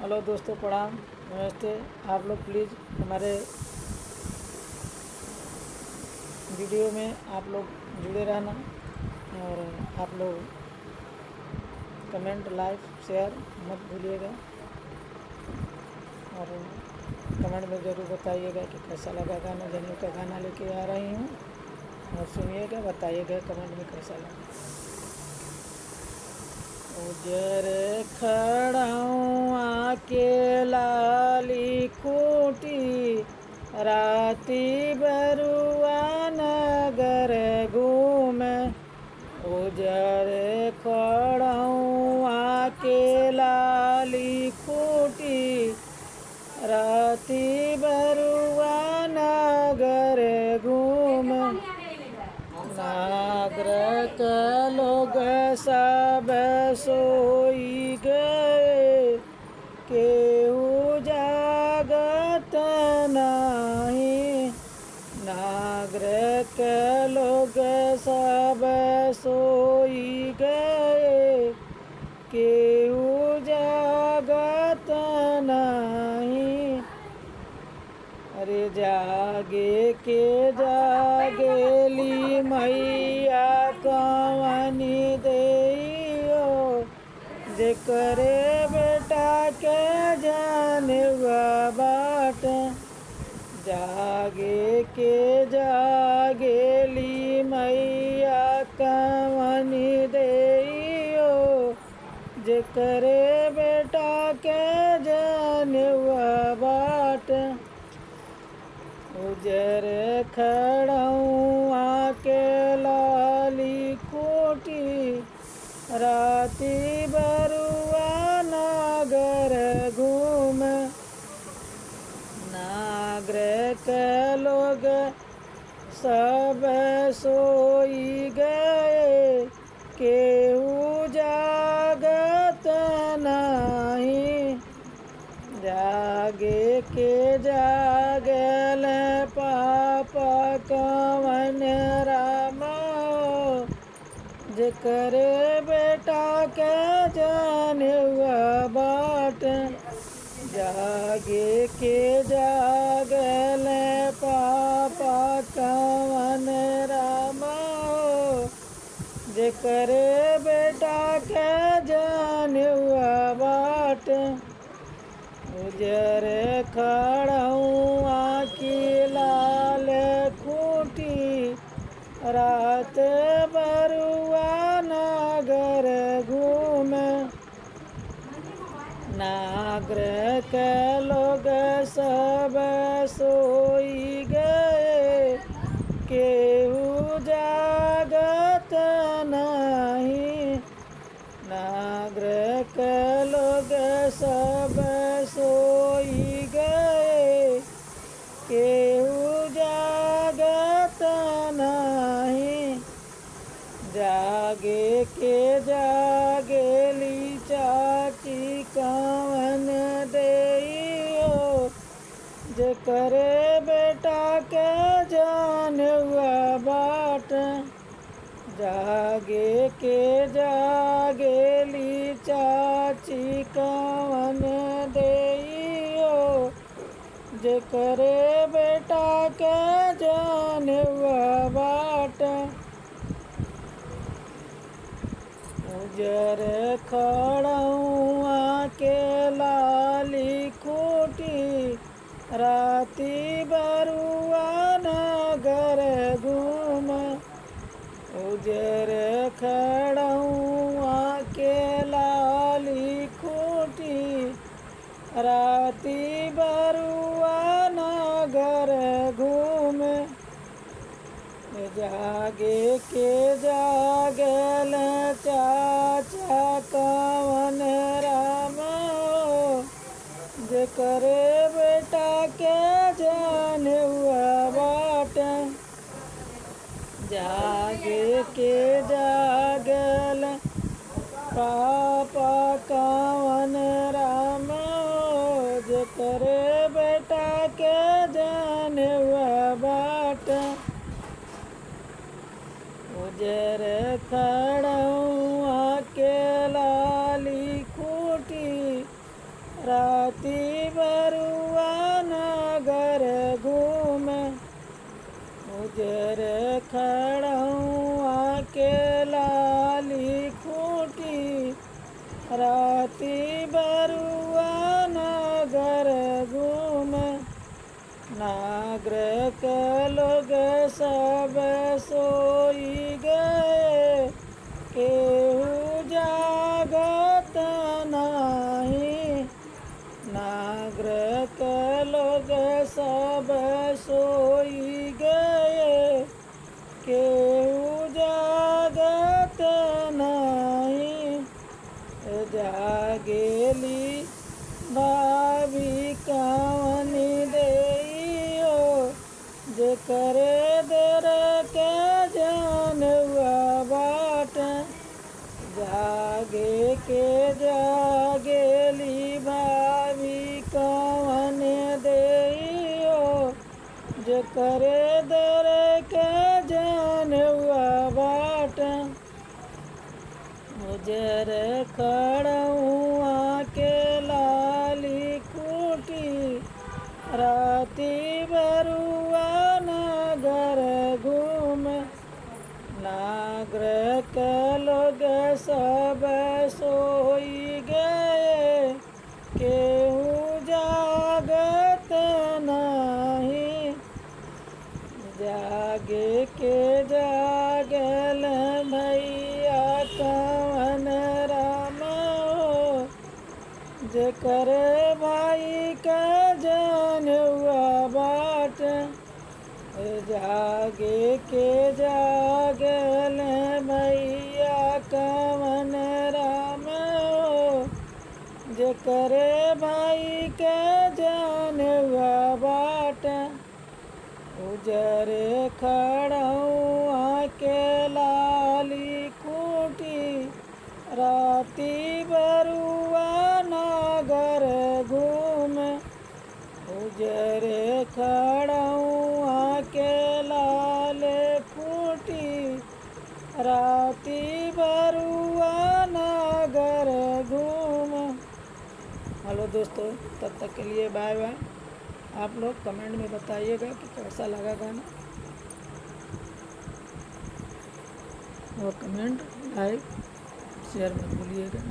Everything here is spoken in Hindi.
हेलो दोस्तों, प्रणाम, नमस्ते। आप लोग प्लीज़ हमारे वीडियो में आप लोग जुड़े रहना और आप लोग कमेंट, लाइक, शेयर मत भूलिएगा और कमेंट में ज़रूर बताइएगा कि कैसा लगा गाना। जनेऊ का गाना लेके आ रही हूँ और सुनिएगा, बताइएगा कमेंट में कैसा लगा। उजर खड़ाऊँ आके लाली खूटी, राती बरुआ नगर घूमे। उजर खड़ाऊँ आके लाली खूटी, राती बरुआ नगर घूमे। नागर के लोग सब सोई गए, केहू जागत नहीं। नागर के लोग सब सोई गए, केहू जागत नहीं। अरे जागे के जागेली मैया कवनी देइयो, जेकरे बेटा के जानेवा बाट। जागे के जागेली मैया कवनी देइयो, जेकरे बेटा के जानेवा बाट। उजर खड़ाऊँ आके लाली खूटी, राती बरुआ नागर घूम। नागर के लोग सब सोई गए, केहू जागत नहीं। जागे के जागल पापा कवन राम, जेकरे बेटा के जानेवा बाट। जागे के जागल पापा कवन राम, जेकरे बेटा के जानेवा बाट। उजर खड़ाऊँ आकी लाल खूटी, रात बरुआ नगर घूम। नागर के लोग सब सोई गए, केहू जागत नहीं। नागर के लोग सब सोई गए, केहू जागत नहीं। जागे के जागेली चाची कवन देइयो, जेकरे बेटा के जानेवा बाट। जागे के जागेली चाची कवन देइयो, जेकरे बेटा के जानेवा बाट। उजर खड़ाऊँ आके लाली खूटी, राती बरुआ नगर घूम। उजर खड़ाऊँ आके लाली खूटी, राती बरुआ नगर घूम। जागे के जागल चाचा कवन राम, जेकरे बेटा के जानेवा बाट। जागे के जागल पापा कवन राम, जेकरे बेटा के जानेवा बाट। उजर खड़ाऊँ आके लाली खूटी, राती बरुआ नगर घूमे, उजर खड़हूँ आके लाली खूटी। राती बरुआ नगर घूमे, नागर के लोग सब सोई गए, केहू जागत नाही। नागर के लोग सब सोई गए, केहू जागत नाही। जागेली भाभी कवन देइयो, जेकरे दर के जनवा बाट। जागे के जागेली भाभी कवन देइयो, जेकरे दर के जनवा बाट। उजर खड़हूँ आके लाली खूटी, राती बरुआ नगर घूमे, नागर के लोग सब सोई गए, केहू जागत नाही। जागे के जागल भैया कवन राम हो, जेकर भाई का जनवा बाट। जागे के जागल भैया कवन राम हो, जेकर भाई के जनवा बाट। उजर खड़हूँ आके लाली खूटी, राती बरुआ नगर घूमे, उजर खड़हूँ आके लाल खूटी, राती बरुआ नगर घूमे। हेलो दोस्तों, तब तक के लिए बाय बाय। आप लोग कमेंट में बताइएगा कि कैसा लगा गाना, और कमेंट लाइक शेयर मत भूलिएगा।